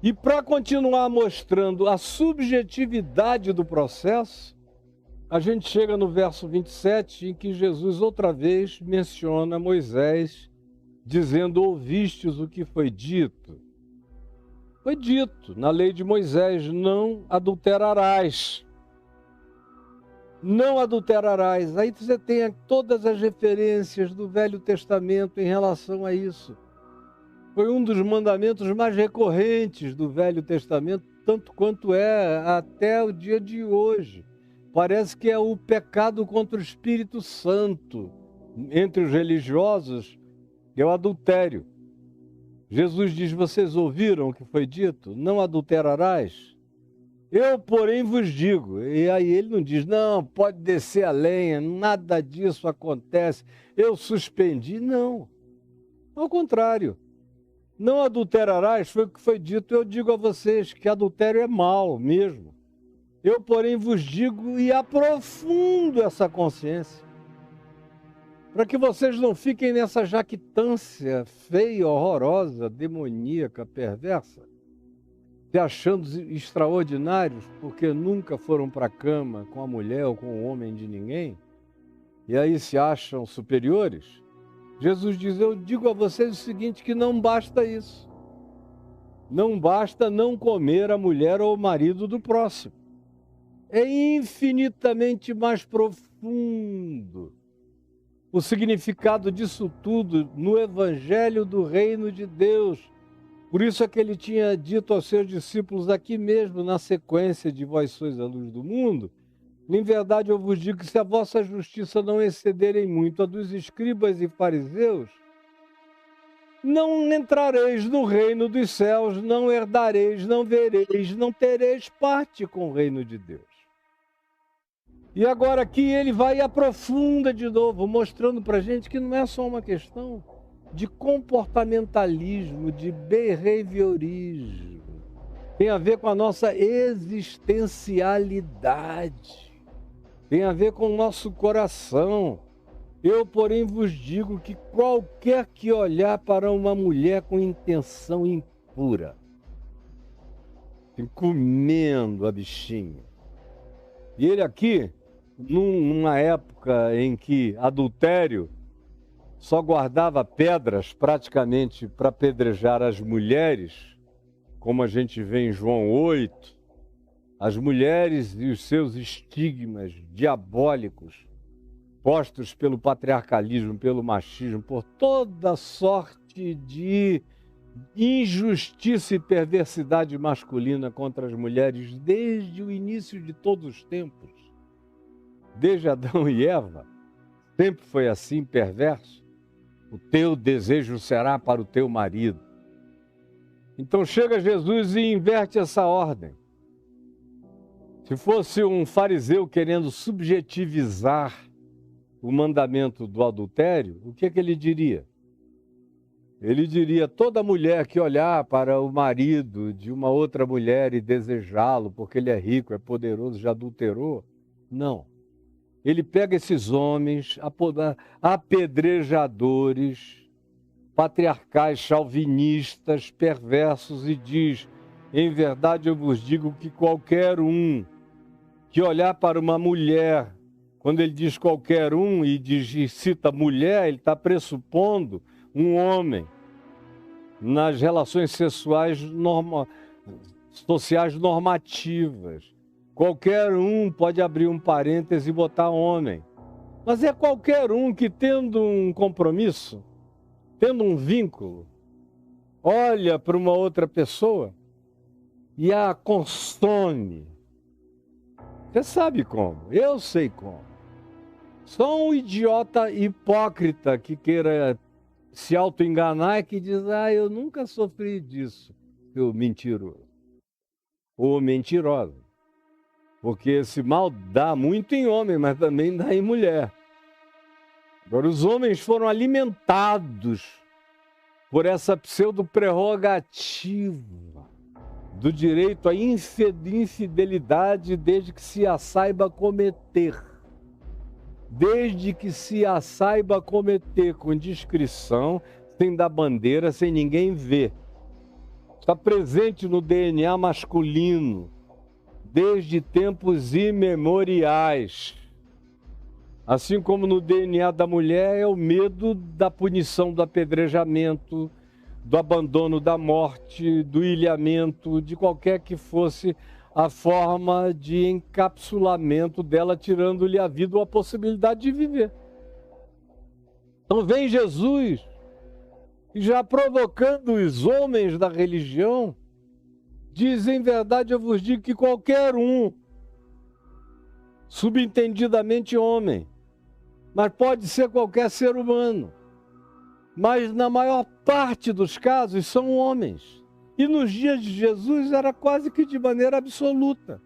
E para continuar mostrando a subjetividade do processo, a gente chega no verso 27, em que Jesus outra vez menciona Moisés, dizendo: ouvistes o que foi dito? Foi dito na lei de Moisés: não adulterarás. Não adulterarás. Aí você tem todas as referências do Velho Testamento em relação a isso. Foi um dos mandamentos mais recorrentes do Velho Testamento, tanto quanto é até o dia de hoje. Parece que é o pecado contra o Espírito Santo entre os religiosos, que é o adultério. Jesus diz: vocês ouviram o que foi dito? Não adulterarás? Eu, porém, vos digo. E aí ele não diz: não, pode descer a lenha, nada disso acontece, eu suspendi. Não, ao contrário. Não adulterarás, foi o que foi dito. Eu digo a vocês que adultério é mal mesmo. Eu, porém, vos digo e aprofundo essa consciência, para que vocês não fiquem nessa jactância feia, horrorosa, demoníaca, perversa, se achando extraordinários porque nunca foram para a cama com a mulher ou com o homem de ninguém, e aí se acham superiores. Jesus diz: eu digo a vocês o seguinte, que não basta isso. Não basta não comer a mulher ou o marido do próximo. É infinitamente mais profundo o significado disso tudo no Evangelho do Reino de Deus. Por isso é que ele tinha dito aos seus discípulos aqui mesmo, na sequência de vós sois a luz do mundo: em verdade eu vos digo que se a vossa justiça não excederem muito a dos escribas e fariseus, não entrareis no reino dos céus, não herdareis, não vereis, não tereis parte com o reino de Deus. E agora aqui ele vai e aprofunda de novo, mostrando para a gente que não é só uma questão de comportamentalismo, de behaviorismo. Tem a ver com a nossa existencialidade. Tem a ver com o nosso coração. Eu, porém, vos digo que qualquer que olhar para uma mulher com intenção impura, comendo a bichinha. E ele aqui, numa época em que adultério só guardava pedras praticamente para apedrejar as mulheres, como a gente vê em João 8, as mulheres e os seus estigmas diabólicos postos pelo patriarcalismo, pelo machismo, por toda sorte de injustiça e perversidade masculina contra as mulheres desde o início de todos os tempos. Desde Adão e Eva, sempre foi assim, perverso. O teu desejo será para o teu marido. Então chega Jesus e inverte essa ordem. Se fosse um fariseu querendo subjetivizar o mandamento do adultério, o que é que ele diria? Ele diria: toda mulher que olhar para o marido de uma outra mulher e desejá-lo porque ele é rico, é poderoso, já adulterou? Não. Ele pega esses homens apedrejadores, patriarcais, chauvinistas, perversos e diz: em verdade eu vos digo que qualquer um que olhar para uma mulher, quando ele diz qualquer um e cita mulher, ele está pressupondo um homem nas relações sexuais sociais normativas. Qualquer um pode abrir um parêntese e botar homem. Mas é qualquer um que, tendo um compromisso, tendo um vínculo, olha para uma outra pessoa e a consome. Você sabe como, eu sei como. Só um idiota hipócrita que queira se auto-enganar e que diz: eu nunca sofri disso, seu mentiroso. Ou mentirosa. Porque esse mal dá muito em homem, mas também dá em mulher. Agora, os homens foram alimentados por essa pseudo-prerrogativa do direito à infidelidade desde que se a saiba cometer. Desde que se a saiba cometer com discrição, sem dar bandeira, sem ninguém ver. está presente no DNA masculino desde tempos imemoriais. Assim como no DNA da mulher é o medo da punição, do apedrejamento, do abandono, da morte, do ilhamento, de qualquer que fosse a forma de encapsulamento dela, tirando-lhe a vida ou a possibilidade de viver. Então vem Jesus, e já provocando os homens da religião, diz: em verdade eu vos digo que qualquer um, subentendidamente homem, mas pode ser qualquer ser humano, mas na maior parte dos casos são homens. E nos dias de Jesus era quase que de maneira absoluta.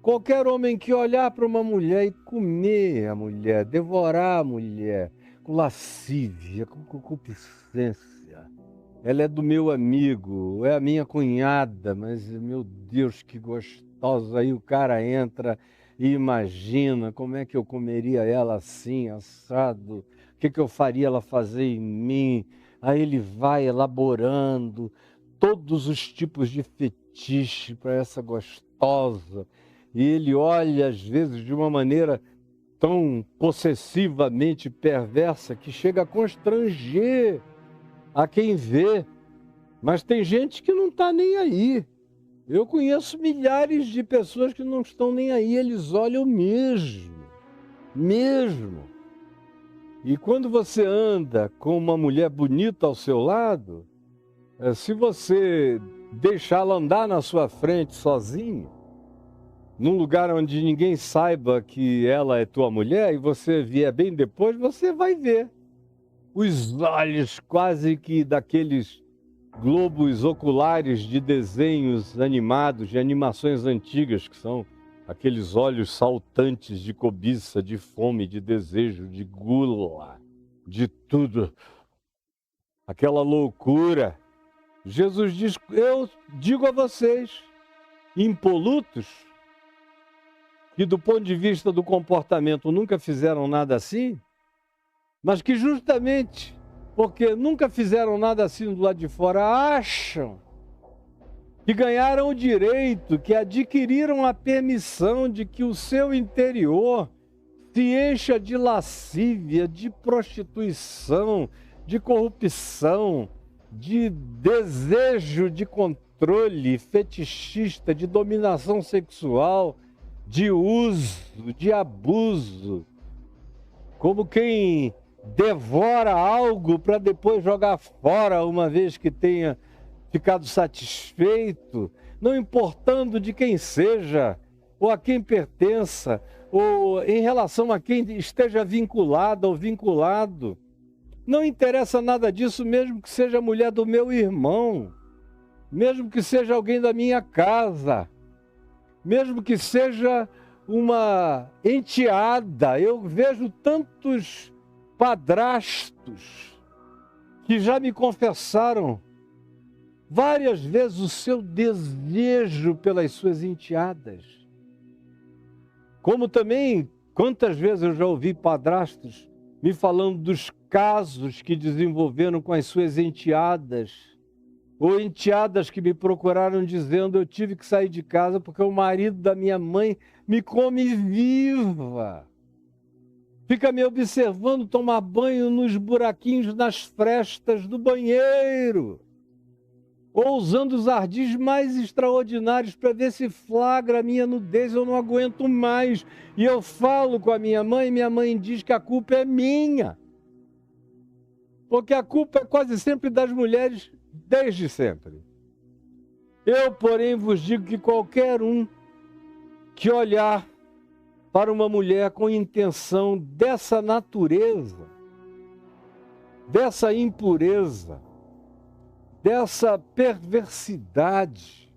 Qualquer homem que olhar para uma mulher e comer a mulher, devorar a mulher, com lascívia, com concupiscência. Ela é do meu amigo, é a minha cunhada, mas meu Deus, que gostosa. Aí o cara entra e imagina como é que eu comeria ela assim, assado, o que eu faria ela fazer em mim. Aí ele vai elaborando todos os tipos de fetiche para essa gostosa. E ele olha, às vezes, de uma maneira tão possessivamente perversa que chega a constranger a quem vê. Mas tem gente que não está nem aí. Eu conheço milhares de pessoas que não estão nem aí, eles olham mesmo. E quando você anda com uma mulher bonita ao seu lado, se você deixá-la andar na sua frente sozinha, num lugar onde ninguém saiba que ela é tua mulher, e você vier bem depois, você vai ver os olhos quase que daqueles globos oculares de desenhos animados, de animações antigas, que são aqueles olhos saltantes de cobiça, de fome, de desejo, de gula, de tudo. Aquela loucura. Jesus diz: eu digo a vocês, impolutos, que do ponto de vista do comportamento nunca fizeram nada assim, mas que justamente porque nunca fizeram nada assim do lado de fora, acham que ganharam o direito, que adquiriram a permissão de que o seu interior se encha de lascívia, de prostituição, de corrupção, de desejo de controle fetichista, de dominação sexual, de uso, de abuso, como quem devora algo para depois jogar fora uma vez que tenha ficado satisfeito, não importando de quem seja, ou a quem pertença, ou em relação a quem esteja vinculada ou vinculado. Não interessa nada disso, mesmo que seja a mulher do meu irmão, mesmo que seja alguém da minha casa, mesmo que seja uma enteada. Eu vejo tantos padrastos que já me confessaram várias vezes o seu desejo pelas suas enteadas. Como também, quantas vezes eu já ouvi padrastos me falando dos casos que desenvolveram com as suas enteadas, ou enteadas que me procuraram dizendo: eu tive que sair de casa porque o marido da minha mãe me come viva. Fica me observando tomar banho nos buraquinhos, nas frestas do banheiro, ou usando os ardis mais extraordinários para ver se flagra a minha nudez. Eu não aguento mais. E eu falo com a minha mãe diz que a culpa é minha. Porque a culpa é quase sempre das mulheres, desde sempre. Eu, porém, vos digo que qualquer um que olhar para uma mulher com intenção dessa natureza, dessa impureza, dessa perversidade,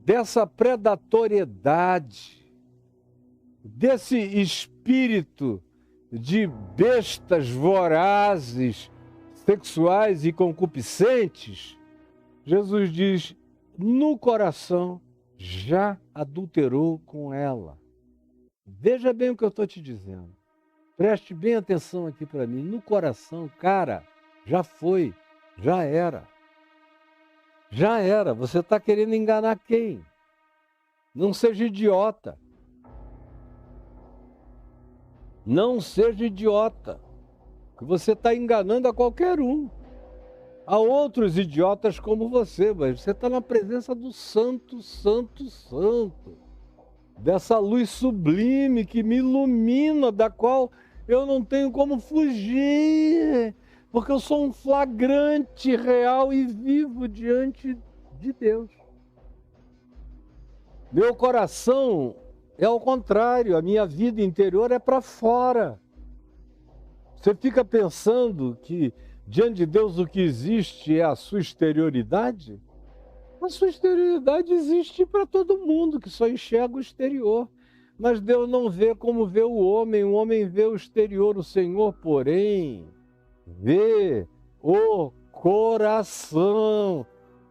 dessa predatoriedade, desse espírito de bestas vorazes, sexuais e concupiscentes, Jesus diz: no coração já adulterou com ela. Veja bem o que eu estou te dizendo. Preste bem atenção aqui para mim. No coração, cara, já foi, já era. Já era. Você está querendo enganar quem? Não seja idiota. Não seja idiota. Que você está enganando a qualquer um. Há outros idiotas como você, mas você está na presença do Santo, Santo, Santo. Dessa luz sublime que me ilumina, da qual eu não tenho como fugir, porque eu sou um flagrante real e vivo diante de Deus. Meu coração é ao contrário, a minha vida interior é para fora. Você fica pensando que diante de Deus o que existe é a sua exterioridade? A sua exterioridade existe para todo mundo, que só enxerga o exterior. Mas Deus não vê como vê o homem vê o exterior, o Senhor, porém, vê o coração.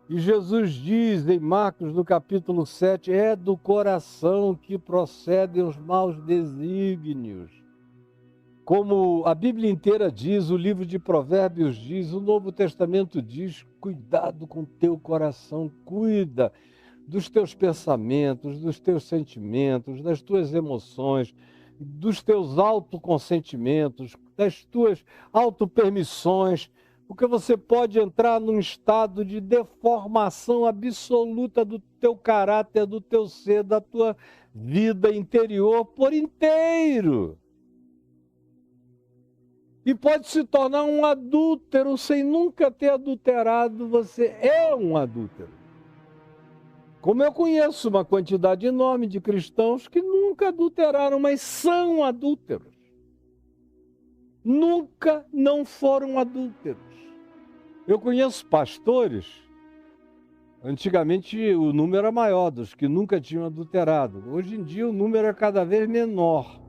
E Jesus diz em Marcos, no capítulo 7, é do coração que procedem os maus desígnios. Como a Bíblia inteira diz, o livro de Provérbios diz, o Novo Testamento diz, cuidado com o teu coração, cuida dos teus pensamentos, dos teus sentimentos, das tuas emoções, dos teus autoconsentimentos, das tuas autopermissões, porque você pode entrar num estado de deformação absoluta do teu caráter, do teu ser, da tua vida interior por inteiro. E pode se tornar um adúltero sem nunca ter adulterado, você é um adúltero. Como eu conheço uma quantidade enorme de cristãos que nunca adulteraram, mas são adúlteros. Nunca não foram adúlteros. Eu conheço pastores, antigamente o número era maior dos que nunca tinham adulterado. Hoje em dia o número é cada vez menor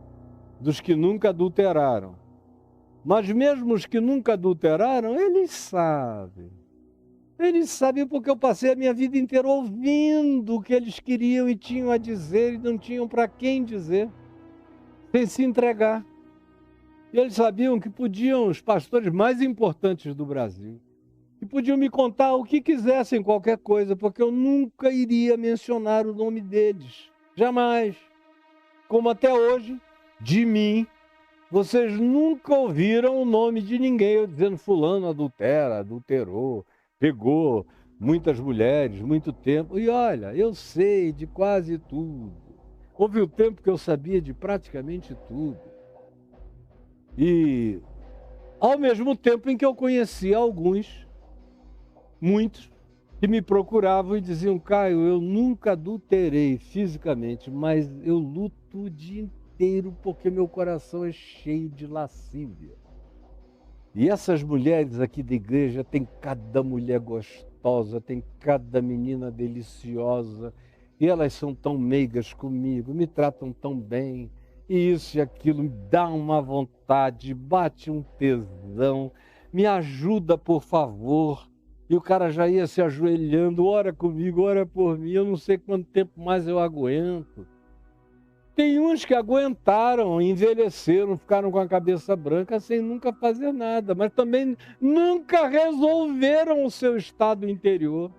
dos que nunca adulteraram. Mas mesmo os que nunca adulteraram, eles sabem. Eles sabem porque eu passei a minha vida inteira ouvindo o que eles queriam e tinham a dizer e não tinham para quem dizer, sem se entregar. E eles sabiam que podiam, os pastores mais importantes do Brasil, que podiam me contar o que quisessem, qualquer coisa, porque eu nunca iria mencionar o nome deles. Jamais. Como até hoje, de mim, vocês nunca ouviram o nome de ninguém, eu dizendo fulano adultera, adulterou, pegou muitas mulheres, muito tempo. E olha, eu sei de quase tudo. Houve o tempo que eu sabia de praticamente tudo. E ao mesmo tempo em que eu conhecia alguns, muitos, que me procuravam e diziam, Caio, eu nunca adulterei fisicamente, mas eu luto o dia inteiro porque meu coração é cheio de lascívia. E essas mulheres aqui da igreja, tem cada mulher gostosa, tem cada menina deliciosa, e elas são tão meigas comigo, me tratam tão bem, e isso e aquilo me dá uma vontade, bate um tesão, me ajuda, por favor. E o cara já ia se ajoelhando, ora comigo, ora por mim, eu não sei quanto tempo mais eu aguento. Tem uns que aguentaram, envelheceram, ficaram com a cabeça branca sem nunca fazer nada, mas também nunca resolveram o seu estado interior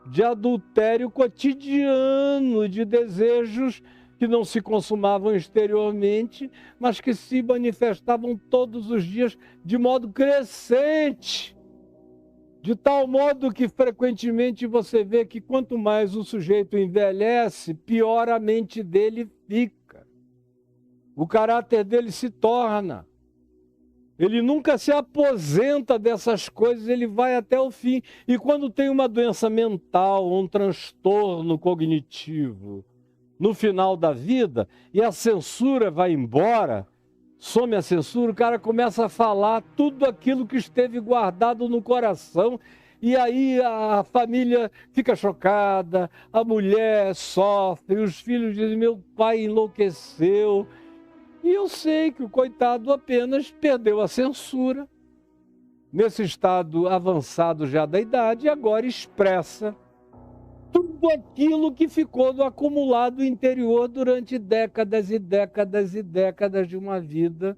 de adultério cotidiano, de desejos que não se consumavam exteriormente, mas que se manifestavam todos os dias de modo crescente. De tal modo que frequentemente você vê que quanto mais o sujeito envelhece, pior a mente dele fica. O caráter dele se torna. Ele nunca se aposenta dessas coisas, ele vai até o fim. E quando tem uma doença mental, um transtorno cognitivo, no final da vida, e a censura vai embora, some a censura, o cara começa a falar tudo aquilo que esteve guardado no coração, e aí a família fica chocada, a mulher sofre, os filhos dizem, meu pai enlouqueceu. E eu sei que o coitado apenas perdeu a censura, nesse estado avançado já da idade, e agora expressa tudo aquilo que ficou no acumulado interior durante décadas e décadas e décadas de uma vida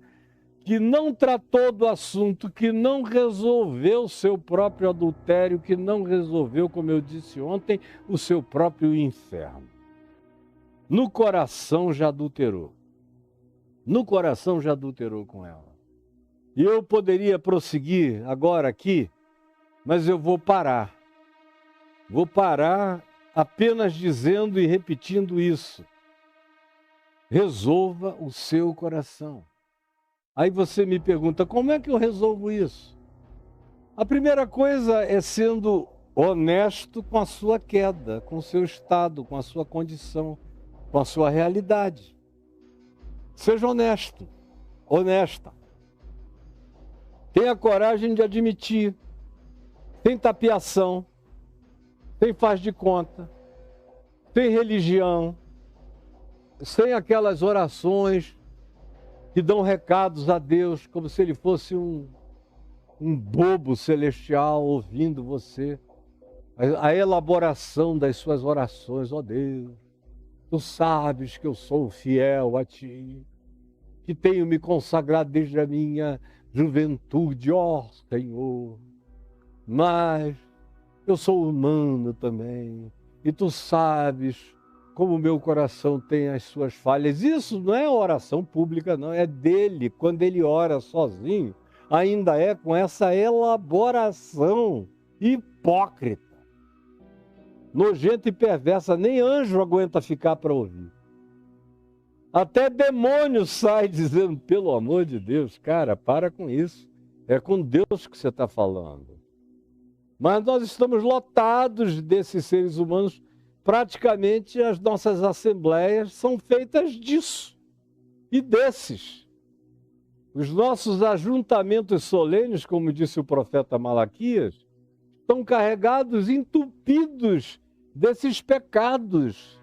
que não tratou do assunto, que não resolveu o seu próprio adultério, que não resolveu, como eu disse ontem, o seu próprio inferno. No coração já adulterou. No coração já adulterou com ela. E eu poderia prosseguir agora aqui, mas eu vou parar. Vou parar apenas dizendo e repetindo isso. Resolva o seu coração. Aí você me pergunta, como é que eu resolvo isso? A primeira coisa é sendo honesto com a sua queda, com o seu estado, com a sua condição, com a sua realidade. Seja honesto, honesta. Tenha coragem de admitir, sem tapiação, sem faz de conta, sem religião, sem aquelas orações que dão recados a Deus como se ele fosse um bobo celestial ouvindo você. A elaboração das suas orações, ó Deus, tu sabes que eu sou fiel a ti, que tenho me consagrado desde a minha juventude, ó Senhor, mas eu sou humano também, e tu sabes como o meu coração tem as suas falhas. Isso não é oração pública, não, é dele. Quando ele ora sozinho, ainda é com essa elaboração hipócrita, nojenta e perversa. Nem anjo aguenta ficar para ouvir. Até demônio sai dizendo, pelo amor de Deus, cara, para com isso. É com Deus que você está falando. Mas nós estamos lotados desses seres humanos. Praticamente as nossas assembleias são feitas disso e desses. Os nossos ajuntamentos solenes, como disse o profeta Malaquias, estão carregados, entupidos desses pecados.